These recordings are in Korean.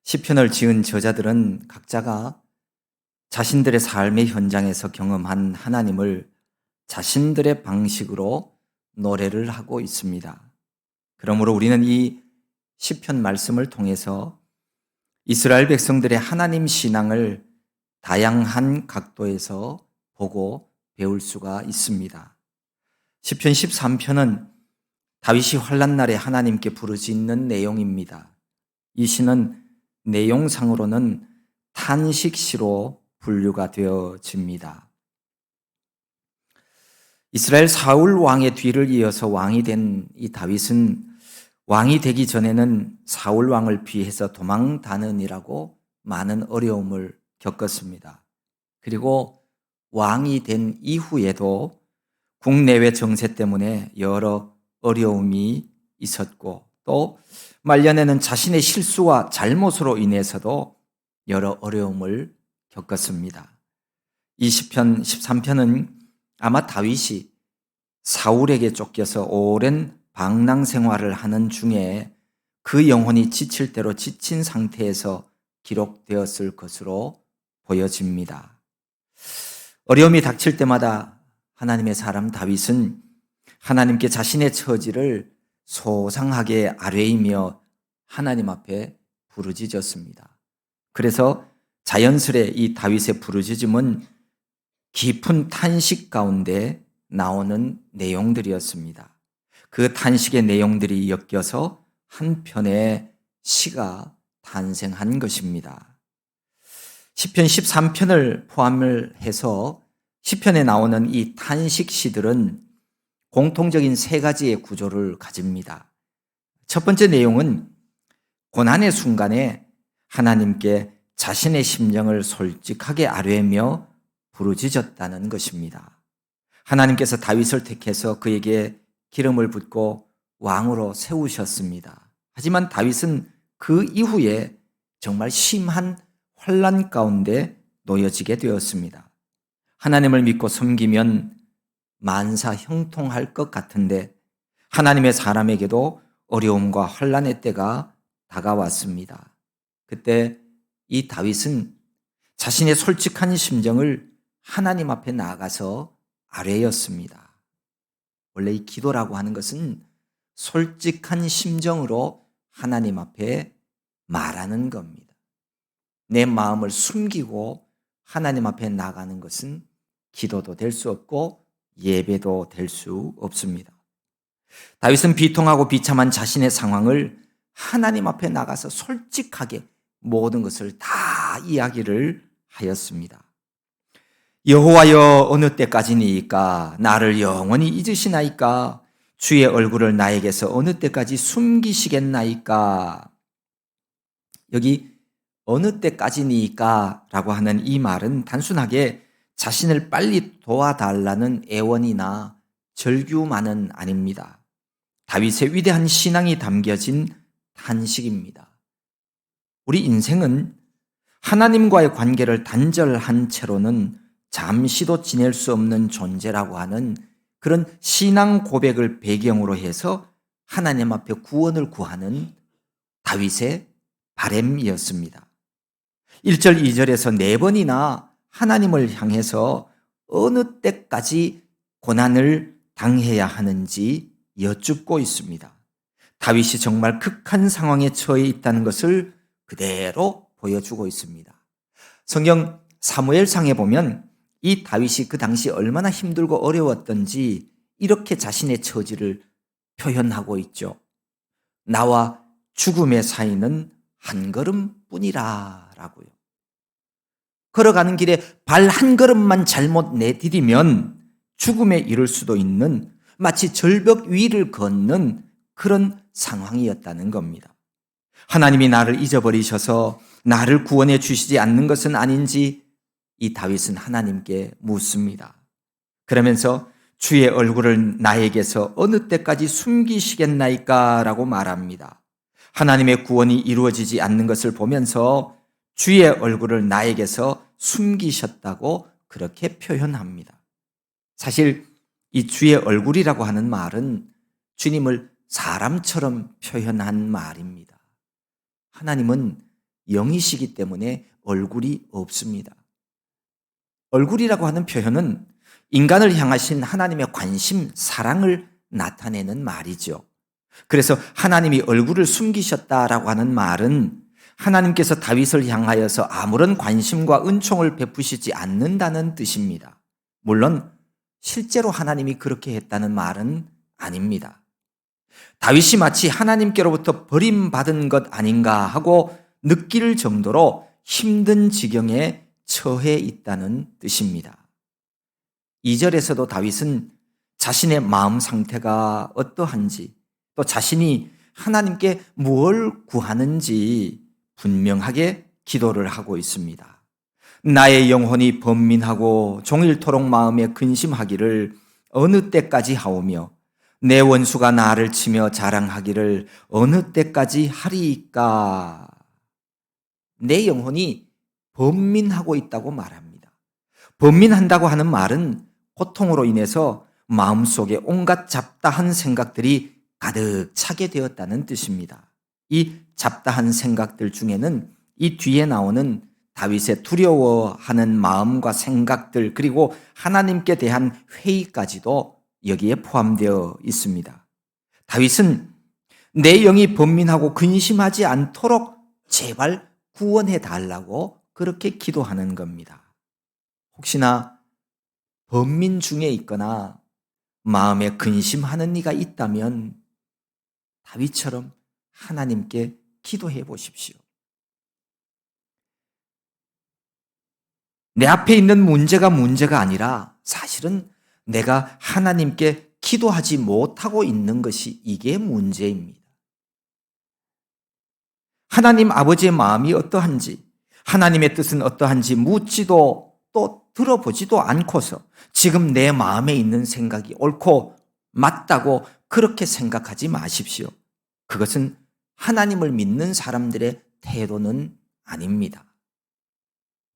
시편을 지은 저자들은 각자가 자신들의 삶의 현장에서 경험한 하나님을 자신들의 방식으로 노래를 하고 있습니다. 그러므로 우리는 이 시편 말씀을 통해서 이스라엘 백성들의 하나님 신앙을 다양한 각도에서 보고 배울 수가 있습니다. 시편 13편은 다윗이 환난 날에 하나님께 부르짖는 내용입니다. 이 시는 내용상으로는 탄식시로 분류가 되어집니다. 이스라엘 사울 왕의 뒤를 이어서 왕이 된 이 다윗은 왕이 되기 전에는 사울 왕을 피해서 도망 다느니라고 많은 어려움을 겪었습니다. 그리고 왕이 된 이후에도 국내외 정세 때문에 여러 어려움이 있었고 또 말년에는 자신의 실수와 잘못으로 인해서도 여러 어려움을 겪었습니다. 이 시편 13편은 아마 다윗이 사울에게 쫓겨서 오랜 방랑 생활을 하는 중에 그 영혼이 지칠 대로 지친 상태에서 기록되었을 것으로 보여집니다. 어려움이 닥칠 때마다 하나님의 사람 다윗은 하나님께 자신의 처지를 소상하게 아뢰이며 하나님 앞에 부르짖었습니다. 그래서 자연스레 이 다윗의 부르짖음은 깊은 탄식 가운데 나오는 내용들이었습니다. 그 탄식의 내용들이 엮여서 한 편의 시가 탄생한 것입니다. 시편 13편을 포함을 해서 시편에 나오는 이 탄식 시들은 공통적인 세 가지의 구조를 가집니다. 첫 번째 내용은 고난의 순간에 하나님께 자신의 심정을 솔직하게 아뢰며 부르짖었다는 것입니다. 하나님께서 다윗을 택해서 그에게 기름을 붓고 왕으로 세우셨습니다. 하지만 다윗은 그 이후에 정말 심한 환난 가운데 놓여지게 되었습니다. 하나님을 믿고 섬기면 만사 형통할 것 같은데 하나님의 사람에게도 어려움과 환난의 때가 다가왔습니다. 그때 이 다윗은 자신의 솔직한 심정을 하나님 앞에 나아가서 아뢰었습니다. 원래 이 기도라고 하는 것은 솔직한 심정으로 하나님 앞에 말하는 겁니다. 내 마음을 숨기고 하나님 앞에 나가는 것은 기도도 될 수 없고 예배도 될 수 없습니다. 다윗은 비통하고 비참한 자신의 상황을 하나님 앞에 나가서 솔직하게 모든 것을 다 이야기를 하였습니다. 여호와여 어느 때까지니이까 나를 영원히 잊으시나이까 주의 얼굴을 나에게서 어느 때까지 숨기시겠나이까. 여기 어느 때까지니까 라고 하는 이 말은 단순하게 자신을 빨리 도와달라는 애원이나 절규만은 아닙니다. 다윗의 위대한 신앙이 담겨진 탄식입니다. 우리 인생은 하나님과의 관계를 단절한 채로는 잠시도 지낼 수 없는 존재라고 하는 그런 신앙 고백을 배경으로 해서 하나님 앞에 구원을 구하는 다윗의 바램이었습니다. 1절, 2절에서 4번이나 하나님을 향해서 어느 때까지 고난을 당해야 하는지 여쭙고 있습니다. 다윗이 정말 극한 상황에 처해 있다는 것을 그대로 보여주고 있습니다. 성경 사무엘상에 보면 이 다윗이 그 당시 얼마나 힘들고 어려웠던지 이렇게 자신의 처지를 표현하고 있죠. 나와 죽음의 사이는 한 걸음뿐이라 라고요. 걸어가는 길에 발 한 걸음만 잘못 내디디면 죽음에 이를 수도 있는 마치 절벽 위를 걷는 그런 상황이었다는 겁니다. 하나님이 나를 잊어버리셔서 나를 구원해 주시지 않는 것은 아닌지 이 다윗은 하나님께 묻습니다. 그러면서 주의 얼굴을 나에게서 어느 때까지 숨기시겠나이까 라고 말합니다. 하나님의 구원이 이루어지지 않는 것을 보면서 주의 얼굴을 나에게서 숨기셨다고 그렇게 표현합니다. 사실 이 주의 얼굴이라고 하는 말은 주님을 사람처럼 표현한 말입니다. 하나님은 영이시기 때문에 얼굴이 없습니다. 얼굴이라고 하는 표현은 인간을 향하신 하나님의 관심, 사랑을 나타내는 말이죠. 그래서 하나님이 얼굴을 숨기셨다라고 하는 말은 하나님께서 다윗을 향하여서 아무런 관심과 은총을 베푸시지 않는다는 뜻입니다. 물론 실제로 하나님이 그렇게 했다는 말은 아닙니다. 다윗이 마치 하나님께로부터 버림받은 것 아닌가 하고 느낄 정도로 힘든 지경에 처해 있다는 뜻입니다. 2절에서도 다윗은 자신의 마음 상태가 어떠한지 또 자신이 하나님께 무엇을 구하는지 분명하게 기도를 하고 있습니다. 나의 영혼이 번민하고 종일토록 마음에 근심하기를 어느 때까지 하오며 내 원수가 나를 치며 자랑하기를 어느 때까지 하리이까. 내 영혼이 번민하고 있다고 말합니다. 번민한다고 하는 말은 고통으로 인해서 마음속에 온갖 잡다한 생각들이 가득 차게 되었다는 뜻입니다. 이 잡다한 생각들 중에는 이 뒤에 나오는 다윗의 두려워하는 마음과 생각들 그리고 하나님께 대한 회의까지도 여기에 포함되어 있습니다. 다윗은 내 영이 번민하고 근심하지 않도록 제발 구원해 달라고 그렇게 기도하는 겁니다. 혹시나 번민 중에 있거나 마음에 근심하는 이가 있다면 다윗처럼 하나님께 기도해 보십시오. 내 앞에 있는 문제가 아니라 사실은 내가 하나님께 기도하지 못하고 있는 것이 이게 문제입니다. 하나님 아버지의 마음이 어떠한지, 하나님의 뜻은 어떠한지 묻지도 또 들어보지도 않고서 지금 내 마음에 있는 생각이 옳고 맞다고 그렇게 생각하지 마십시오. 그것은 하나님을 믿는 사람들의 태도는 아닙니다.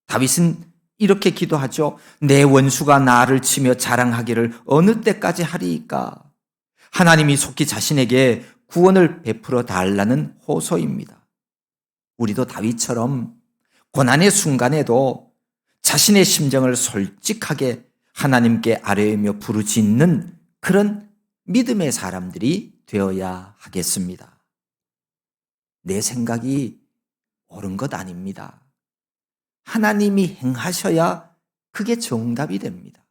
다윗은 이렇게 기도하죠. 내 원수가 나를 치며 자랑하기를 어느 때까지 하리이까. 하나님이 속히 자신에게 구원을 베풀어 달라는 호소입니다. 우리도 다윗처럼 고난의 순간에도 자신의 심정을 솔직하게 하나님께 아뢰며 부르짖는 그런 믿음의 사람들이 되어야 하겠습니다. 내 생각이 옳은 것 아닙니다. 하나님이 행하셔야 그게 정답이 됩니다.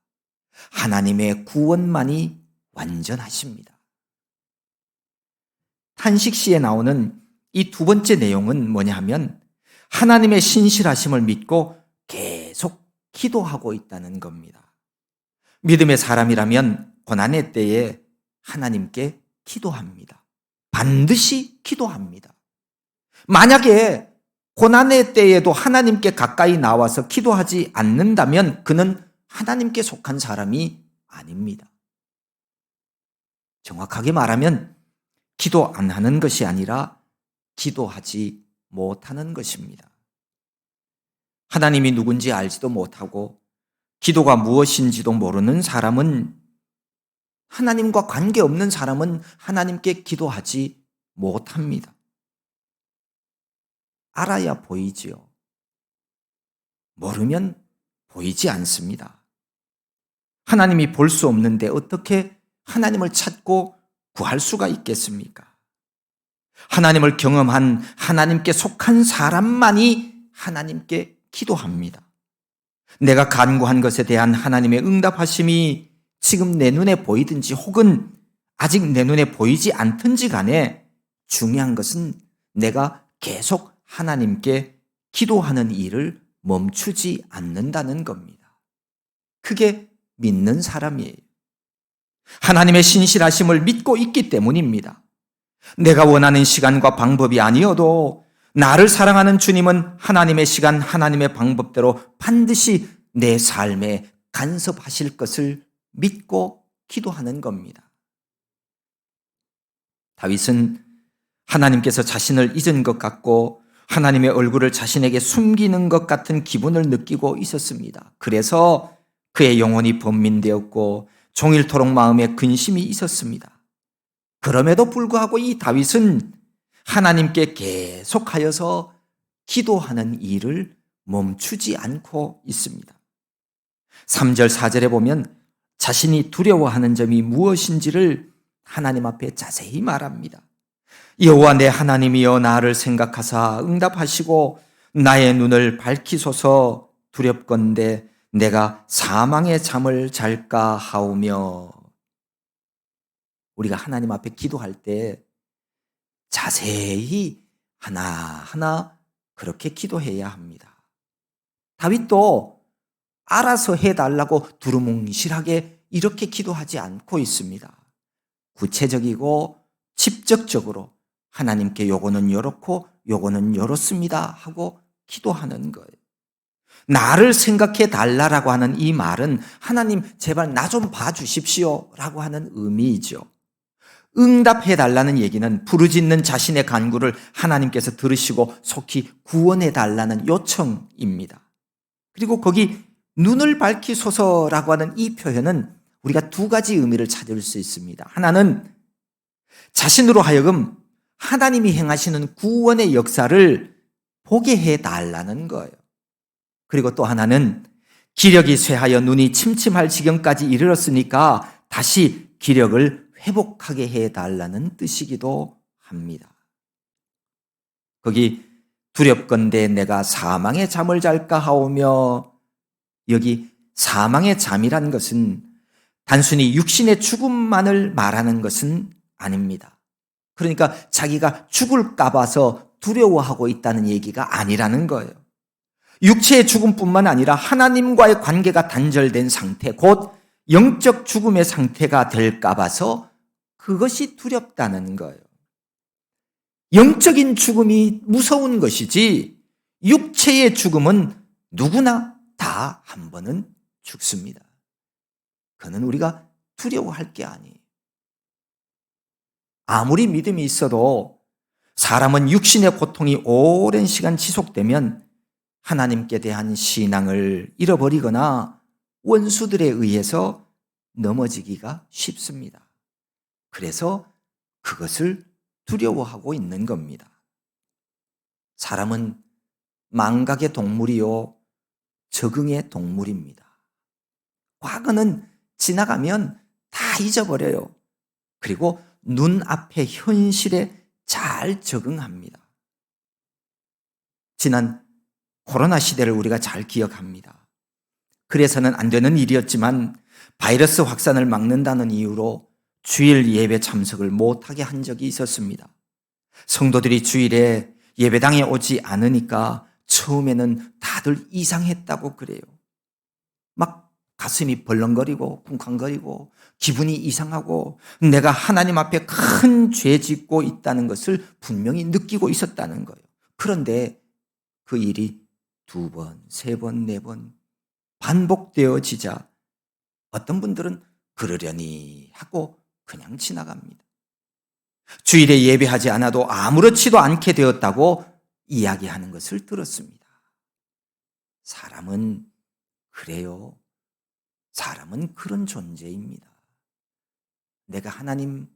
하나님의 구원만이 완전하십니다. 탄식시에 나오는 이 두 번째 내용은 뭐냐 하면 하나님의 신실하심을 믿고 계속 기도하고 있다는 겁니다. 믿음의 사람이라면 고난의 때에 하나님께 기도합니다. 반드시 기도합니다. 만약에 고난의 때에도 하나님께 가까이 나와서 기도하지 않는다면 그는 하나님께 속한 사람이 아닙니다. 정확하게 말하면 기도 안 하는 것이 아니라 기도하지 못하는 것입니다. 하나님이 누군지 알지도 못하고 기도가 무엇인지도 모르는 사람은 하나님과 관계없는 사람은 하나님께 기도하지 못합니다. 알아야 보이지요. 모르면 보이지 않습니다. 하나님이 볼 수 없는데 어떻게 하나님을 찾고 구할 수가 있겠습니까? 하나님을 경험한 하나님께 속한 사람만이 하나님께 기도합니다. 내가 간구한 것에 대한 하나님의 응답하심이 지금 내 눈에 보이든지 혹은 아직 내 눈에 보이지 않든지 간에 중요한 것은 내가 계속 하나님께 기도하는 일을 멈추지 않는다는 겁니다. 그게 믿는 사람이에요. 하나님의 신실하심을 믿고 있기 때문입니다. 내가 원하는 시간과 방법이 아니어도 나를 사랑하는 주님은 하나님의 시간, 하나님의 방법대로 반드시 내 삶에 간섭하실 것을 믿고 기도하는 겁니다. 다윗은 하나님께서 자신을 잊은 것 같고 하나님의 얼굴을 자신에게 숨기는 것 같은 기분을 느끼고 있었습니다. 그래서 그의 영혼이 번민되었고 종일토록 마음에 근심이 있었습니다. 그럼에도 불구하고 이 다윗은 하나님께 계속하여서 기도하는 일을 멈추지 않고 있습니다. 3절, 4절에 보면 자신이 두려워하는 점이 무엇인지를 하나님 앞에 자세히 말합니다. 여호와 내 하나님이여 나를 생각하사 응답하시고 나의 눈을 밝히소서. 두렵건대 내가 사망의 잠을 잘까 하오며. 우리가 하나님 앞에 기도할 때 자세히 하나하나 그렇게 기도해야 합니다. 다윗도 알아서 해달라고 두루뭉실하게 이렇게 기도하지 않고 있습니다. 구체적이고 직접적으로 하나님께 요거는 요렇고 요거는 요렇습니다 하고 기도하는 거예요. 나를 생각해 달라라고 하는 이 말은 하나님 제발 나 좀 봐주십시오 라고 하는 의미이죠. 응답해 달라는 얘기는 부르짖는 자신의 간구를 하나님께서 들으시고 속히 구원해 달라는 요청입니다. 그리고 거기 눈을 밝히소서라고 하는 이 표현은 우리가 두 가지 의미를 찾을 수 있습니다. 하나는 자신으로 하여금 하나님이 행하시는 구원의 역사를 보게 해달라는 거예요. 그리고 또 하나는 기력이 쇠하여 눈이 침침할 지경까지 이르렀으니까 다시 기력을 회복하게 해달라는 뜻이기도 합니다. 거기 두렵건대 내가 사망의 잠을 잘까 하오며, 여기 사망의 잠이란 것은 단순히 육신의 죽음만을 말하는 것은 아닙니다. 그러니까 자기가 죽을까 봐서 두려워하고 있다는 얘기가 아니라는 거예요. 육체의 죽음뿐만 아니라 하나님과의 관계가 단절된 상태, 곧 영적 죽음의 상태가 될까 봐서 그것이 두렵다는 거예요. 영적인 죽음이 무서운 것이지 육체의 죽음은 누구나 다 한 번은 죽습니다. 그는 우리가 두려워할 게 아니에요. 아무리 믿음이 있어도 사람은 육신의 고통이 오랜 시간 지속되면 하나님께 대한 신앙을 잃어버리거나 원수들에 의해서 넘어지기가 쉽습니다. 그래서 그것을 두려워하고 있는 겁니다. 사람은 망각의 동물이요 적응의 동물입니다. 과거는 지나가면 다 잊어버려요. 그리고 눈앞의 현실에 잘 적응합니다. 지난 코로나 시대를 우리가 잘 기억합니다. 그래서는 안 되는 일이었지만 바이러스 확산을 막는다는 이유로 주일 예배 참석을 못하게 한 적이 있었습니다. 성도들이 주일에 예배당에 오지 않으니까 처음에는 다들 이상했다고 그래요. 막 가슴이 벌렁거리고 쿵쾅거리고 기분이 이상하고 내가 하나님 앞에 큰 죄 짓고 있다는 것을 분명히 느끼고 있었다는 거예요. 그런데 그 일이 2번, 3번, 4번 반복되어지자 어떤 분들은 그러려니 하고 그냥 지나갑니다. 주일에 예배하지 않아도 아무렇지도 않게 되었다고 이야기하는 것을 들었습니다. 사람은 그래요. 사람은 그런 존재입니다. 내가 하나님을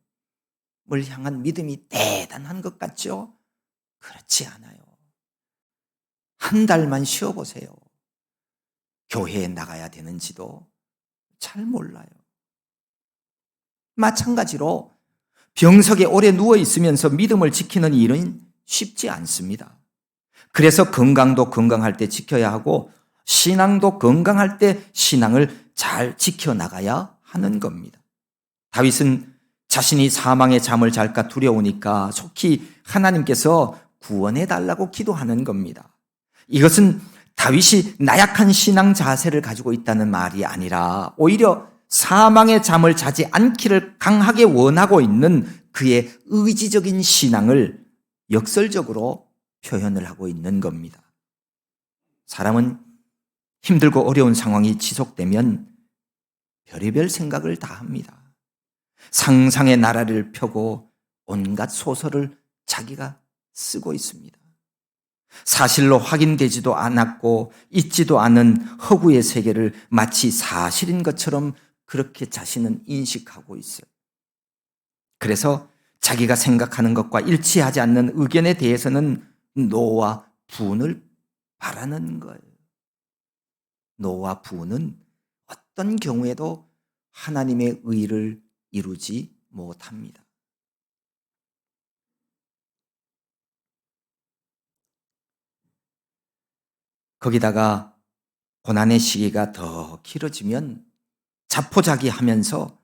향한 믿음이 대단한 것 같죠? 그렇지 않아요. 한 달만 쉬어보세요. 교회에 나가야 되는지도 잘 몰라요. 마찬가지로 병석에 오래 누워 있으면서 믿음을 지키는 일은 쉽지 않습니다. 그래서 건강도 건강할 때 지켜야 하고 신앙도 건강할 때 신앙을 잘 지켜나가야 하는 겁니다. 다윗은 자신이 사망의 잠을 잘까 두려우니까 속히 하나님께서 구원해 달라고 기도하는 겁니다. 이것은 다윗이 나약한 신앙 자세를 가지고 있다는 말이 아니라 오히려 사망의 잠을 자지 않기를 강하게 원하고 있는 그의 의지적인 신앙을 역설적으로 표현을 하고 있는 겁니다. 사람은 힘들고 어려운 상황이 지속되면 별의별 생각을 다 합니다. 상상의 나라를 펴고 온갖 소설을 자기가 쓰고 있습니다. 사실로 확인되지도 않았고 있지도 않은 허구의 세계를 마치 사실인 것처럼 그렇게 자신은 인식하고 있어요. 그래서 자기가 생각하는 것과 일치하지 않는 의견에 대해서는 노와 부은을 바라는 거예요. 노와 부은은 어떤 경우에도 하나님의 의를 이루지 못합니다. 거기다가 고난의 시기가 더 길어지면 자포자기하면서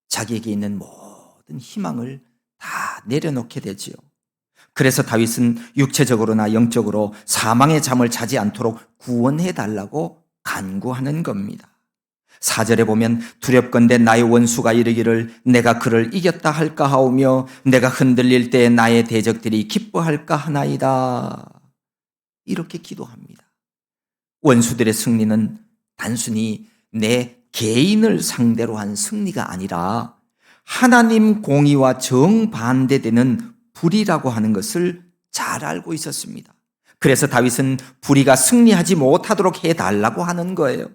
자기에게 있는 모든 희망을 다 내려놓게 되지요. 그래서 다윗은 육체적으로나 영적으로 사망의 잠을 자지 않도록 구원해 달라고 간구하는 겁니다. 4절에 보면 두렵건대 나의 원수가 이르기를 내가 그를 이겼다 할까 하오며 내가 흔들릴 때 나의 대적들이 기뻐할까 하나이다. 이렇게 기도합니다. 원수들의 승리는 단순히 내 개인을 상대로 한 승리가 아니라 하나님 공의와 정반대되는 불의라고 하는 것을 잘 알고 있었습니다. 그래서 다윗은 불의가 승리하지 못하도록 해달라고 하는 거예요.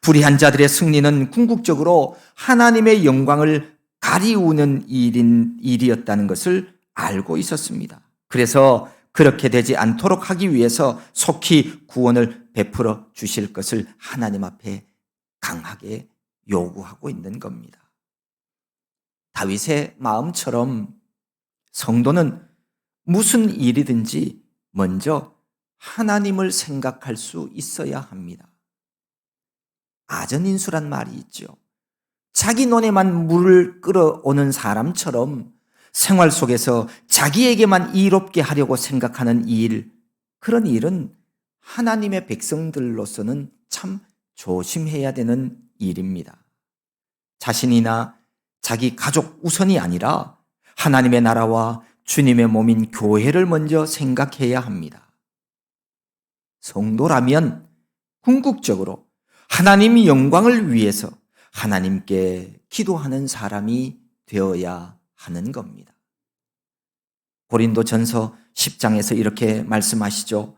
불의한 자들의 승리는 궁극적으로 하나님의 영광을 가리우는 일이었다는 것을 알고 있었습니다. 그래서 그렇게 되지 않도록 하기 위해서 속히 구원을 베풀어 주실 것을 하나님 앞에 강하게 요구하고 있는 겁니다. 다윗의 마음처럼 성도는 무슨 일이든지 먼저 하나님을 생각할 수 있어야 합니다. 아전인수란 말이 있죠. 자기 논에만 물을 끌어오는 사람처럼 생활 속에서 자기에게만 이롭게 하려고 생각하는 일, 그런 일은 하나님의 백성들로서는 참 조심해야 되는 일입니다. 자신이나 자기 가족 우선이 아니라 하나님의 나라와 주님의 몸인 교회를 먼저 생각해야 합니다. 성도라면 궁극적으로 하나님의 영광을 위해서 하나님께 기도하는 사람이 되어야 하는 겁니다. 고린도전서 10장에서 이렇게 말씀하시죠.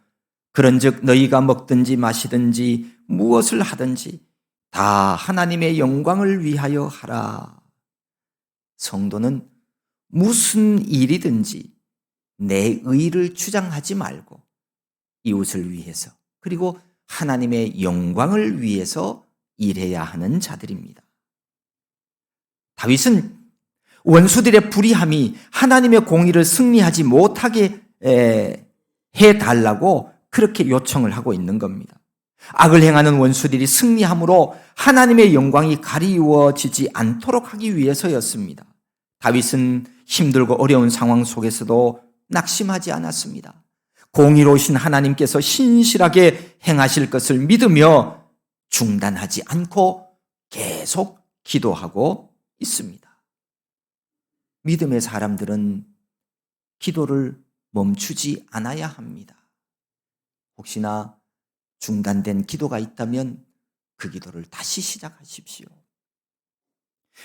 그런즉 너희가 먹든지 마시든지 무엇을 하든지 다 하나님의 영광을 위하여 하라. 성도는 무슨 일이든지 내 의를 주장하지 말고 이웃을 위해서 그리고 하나님의 영광을 위해서 일해야 하는 자들입니다. 다윗은 원수들의 불의함이 하나님의 공의를 승리하지 못하게 해달라고 그렇게 요청을 하고 있는 겁니다. 악을 행하는 원수들이 승리함으로 하나님의 영광이 가리워지지 않도록 하기 위해서였습니다. 다윗은 힘들고 어려운 상황 속에서도 낙심하지 않았습니다. 공의로우신 하나님께서 신실하게 행하실 것을 믿으며 중단하지 않고 계속 기도하고 있습니다. 믿음의 사람들은 기도를 멈추지 않아야 합니다. 혹시나 중단된 기도가 있다면 그 기도를 다시 시작하십시오.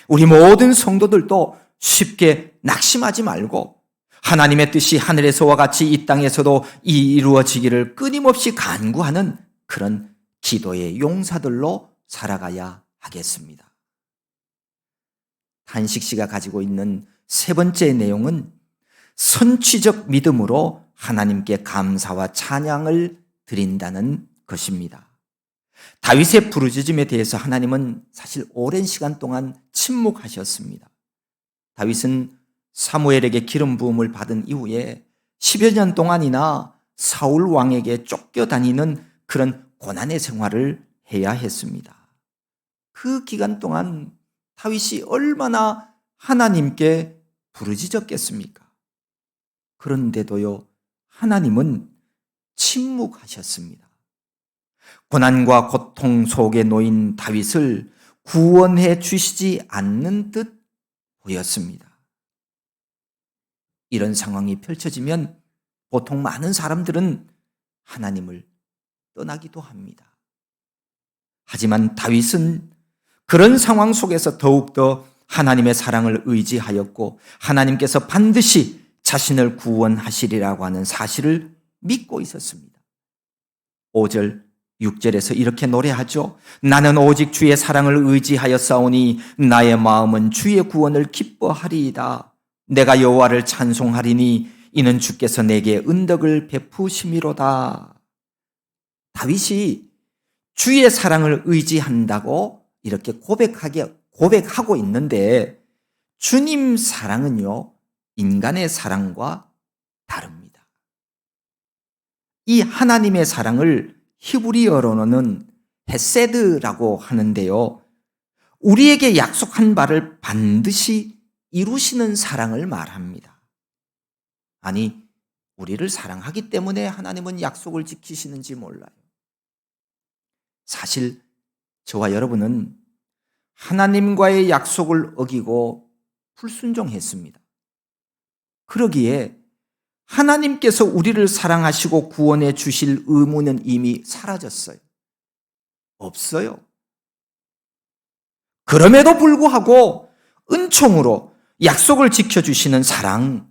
우리 모든 성도들도 쉽게 낙심하지 말고 하나님의 뜻이 하늘에서와 같이 이 땅에서도 이루어지기를 끊임없이 간구하는 그런 기도의 용사들로 살아가야 하겠습니다. 한식 씨가 가지고 있는 세 번째 내용은 선취적 믿음으로 하나님께 감사와 찬양을 드린다는 것입니다. 다윗의 부르짖음에 대해서 하나님은 사실 오랜 시간 동안 침묵하셨습니다. 다윗은 사무엘에게 기름 부음을 받은 이후에 10여 년 동안이나 사울 왕에게 쫓겨다니는 그런 고난의 생활을 해야 했습니다. 그 기간 동안 다윗이 얼마나 하나님께 부르짖었겠습니까? 그런데도요, 하나님은 침묵하셨습니다. 고난과 고통 속에 놓인 다윗을 구원해 주시지 않는 듯 보였습니다. 이런 상황이 펼쳐지면 보통 많은 사람들은 하나님을 떠나기도 합니다. 하지만 다윗은 그런 상황 속에서 더욱더 하나님의 사랑을 의지하였고 하나님께서 반드시 자신을 구원하시리라고 하는 사실을 믿고 있었습니다. 5절, 6절에서 이렇게 노래하죠. 나는 오직 주의 사랑을 의지하여 싸우니 나의 마음은 주의 구원을 기뻐하리이다. 내가 여호와를 찬송하리니 이는 주께서 내게 은덕을 베푸심이로다. 다윗이 주의 사랑을 의지한다고 이렇게 고백하고 있는데 주님 사랑은요, 인간의 사랑과 다릅니다. 이 하나님의 사랑을 히브리어로는 헤세드라고 하는데요, 우리에게 약속한 바를 반드시 이루시는 사랑을 말합니다. 아니, 우리를 사랑하기 때문에 하나님은 약속을 지키시는지 몰라요. 사실 저와 여러분은 하나님과의 약속을 어기고 불순종했습니다. 그러기에 하나님께서 우리를 사랑하시고 구원해 주실 의무는 이미 사라졌어요. 없어요. 그럼에도 불구하고 은총으로 약속을 지켜주시는 사랑,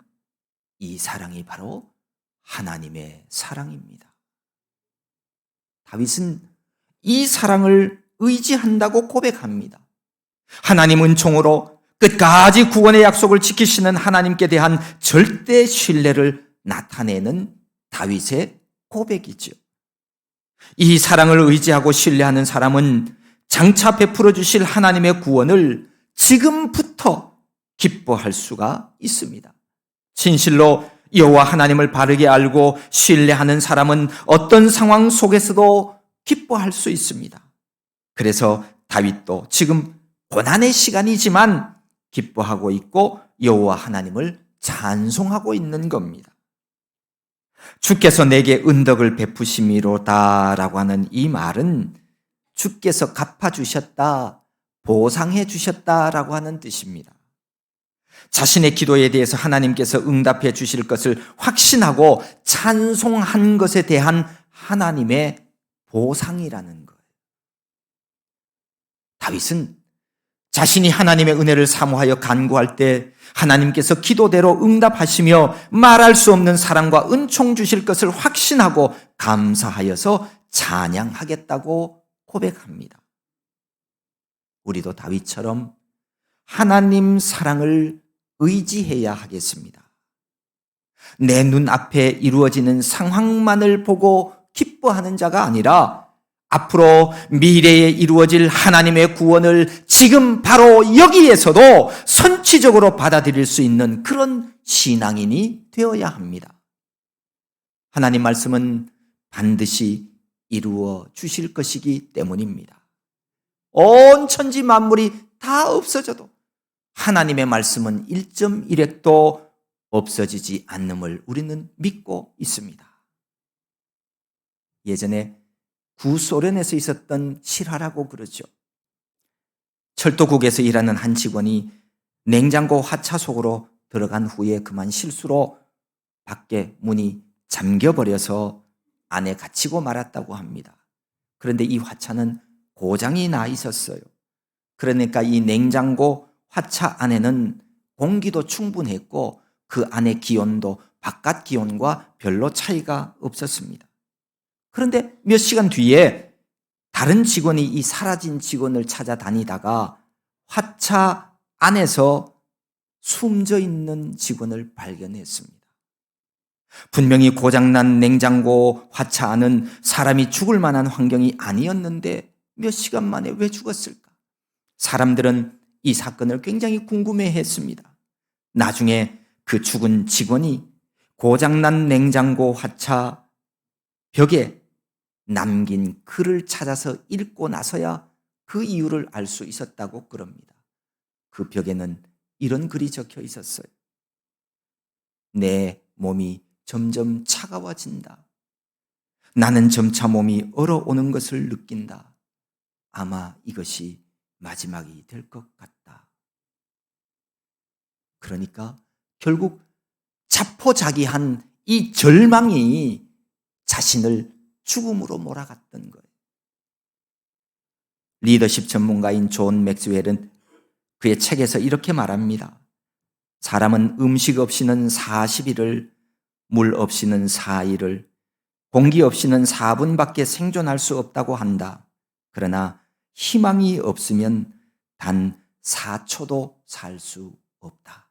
이 사랑이 바로 하나님의 사랑입니다. 다윗은 이 사랑을 의지한다고 고백합니다. 하나님 은총으로 끝까지 구원의 약속을 지키시는 하나님께 대한 절대 신뢰를 나타내는 다윗의 고백이죠. 이 사랑을 의지하고 신뢰하는 사람은 장차 베풀어 주실 하나님의 구원을 지금부터 기뻐할 수가 있습니다. 진실로 여호와 하나님을 바르게 알고 신뢰하는 사람은 어떤 상황 속에서도 기뻐할 수 있습니다. 그래서 다윗도 지금 고난의 시간이지만 기뻐하고 있고 여호와 하나님을 찬송하고 있는 겁니다. 주께서 내게 은덕을 베푸심이로다라고 하는 이 말은 주께서 갚아주셨다, 보상해 주셨다라고 하는 뜻입니다. 자신의 기도에 대해서 하나님께서 응답해 주실 것을 확신하고 찬송한 것에 대한 하나님의 보상이라는 거예요. 다윗은 자신이 하나님의 은혜를 사모하여 간구할 때 하나님께서 기도대로 응답하시며 말할 수 없는 사랑과 은총 주실 것을 확신하고 감사하여서 찬양하겠다고 고백합니다. 우리도 다윗처럼 하나님 사랑을 의지해야 하겠습니다. 내 눈앞에 이루어지는 상황만을 보고 기뻐하는 자가 아니라 앞으로 미래에 이루어질 하나님의 구원을 지금 바로 여기에서도 선취적으로 받아들일 수 있는 그런 신앙인이 되어야 합니다. 하나님 말씀은 반드시 이루어 주실 것이기 때문입니다. 온 천지 만물이 다 없어져도 하나님의 말씀은 1.1핵도 없어지지 않음을 우리는 믿고 있습니다. 예전에 구소련에서 있었던 실화라고 그러죠. 철도국에서 일하는 한 직원이 냉장고 화차 속으로 들어간 후에 그만 실수로 밖에 문이 잠겨버려서 안에 갇히고 말았다고 합니다. 그런데 이 화차는 고장이 나 있었어요. 그러니까 이 냉장고 화차 안에는 공기도 충분했고 그 안의 기온도 바깥 기온과 별로 차이가 없었습니다. 그런데 몇 시간 뒤에 다른 직원이 이 사라진 직원을 찾아다니다가 화차 안에서 숨져 있는 직원을 발견했습니다. 분명히 고장난 냉장고 화차 안은 사람이 죽을 만한 환경이 아니었는데 몇 시간 만에 왜 죽었을까? 사람들은 이 사건을 굉장히 궁금해했습니다. 나중에 그 죽은 직원이 고장난 냉장고 화차 벽에 남긴 글을 찾아서 읽고 나서야 그 이유를 알 수 있었다고 그럽니다. 그 벽에는 이런 글이 적혀 있었어요. 내 몸이 점점 차가워진다. 나는 점차 몸이 얼어오는 것을 느낀다. 아마 이것이 마지막이 될 것 같다. 그러니까 결국 자포자기한 이 절망이 자신을 죽음으로 몰아갔던 거예요. 리더십 전문가인 존 맥스웰은 그의 책에서 이렇게 말합니다. 사람은 음식 없이는 40일을, 물 없이는 4일을, 공기 없이는 4분밖에 생존할 수 없다고 한다. 그러나 희망이 없으면 단 4초도 살 수 없다.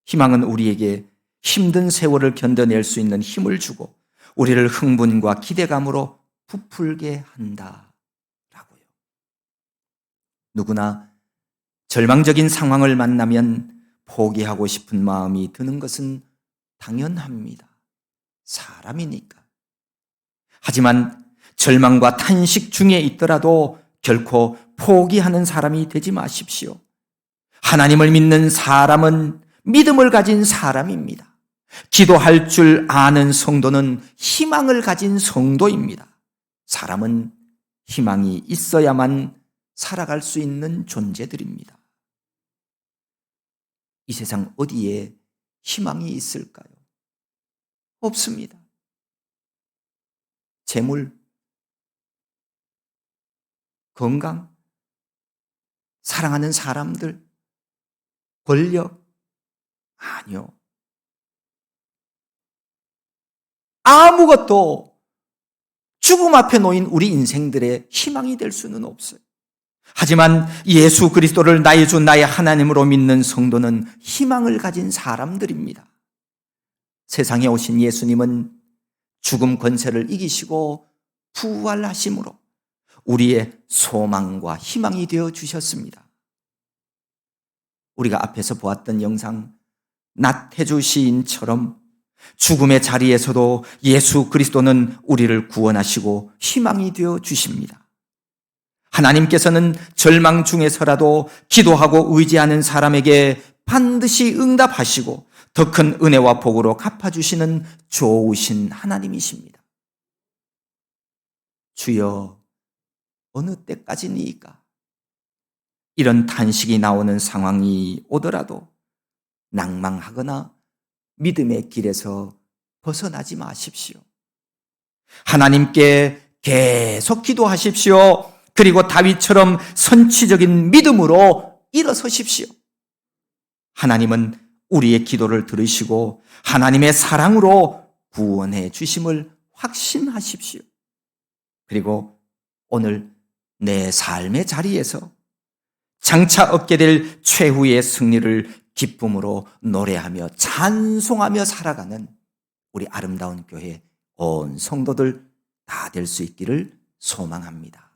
희망은 우리에게 힘든 세월을 견뎌낼 수 있는 힘을 주고 우리를 흥분과 기대감으로 부풀게 한다라고요. 누구나 절망적인 상황을 만나면 포기하고 싶은 마음이 드는 것은 당연합니다. 사람이니까. 하지만 절망과 탄식 중에 있더라도 결코 포기하는 사람이 되지 마십시오. 하나님을 믿는 사람은 믿음을 가진 사람입니다. 기도할 줄 아는 성도는 희망을 가진 성도입니다. 사람은 희망이 있어야만 살아갈 수 있는 존재들입니다. 이 세상 어디에 희망이 있을까요? 없습니다. 재물, 건강, 사랑하는 사람들, 권력, 아니요. 아무것도 죽음 앞에 놓인 우리 인생들의 희망이 될 수는 없어요. 하지만 예수 그리스도를 나의 주 나의 하나님으로 믿는 성도는 희망을 가진 사람들입니다. 세상에 오신 예수님은 죽음 권세를 이기시고 부활하심으로 우리의 소망과 희망이 되어 주셨습니다. 우리가 앞에서 보았던 영상 나태주 시인처럼 죽음의 자리에서도 예수 그리스도는 우리를 구원하시고 희망이 되어 주십니다. 하나님께서는 절망 중에서라도 기도하고 의지하는 사람에게 반드시 응답하시고 더 큰 은혜와 복으로 갚아주시는 좋으신 하나님이십니다. 주여, 어느 때까지니까? 이런 탄식이 나오는 상황이 오더라도 낭망하거나 믿음의 길에서 벗어나지 마십시오. 하나님께 계속 기도하십시오. 그리고 다윗처럼 선취적인 믿음으로 일어서십시오. 하나님은 우리의 기도를 들으시고 하나님의 사랑으로 구원해 주심을 확신하십시오. 그리고 오늘 내 삶의 자리에서 장차 얻게 될 최후의 승리를 기쁨으로 노래하며 찬송하며 살아가는 우리 아름다운 교회 온 성도들 다 될 수 있기를 소망합니다.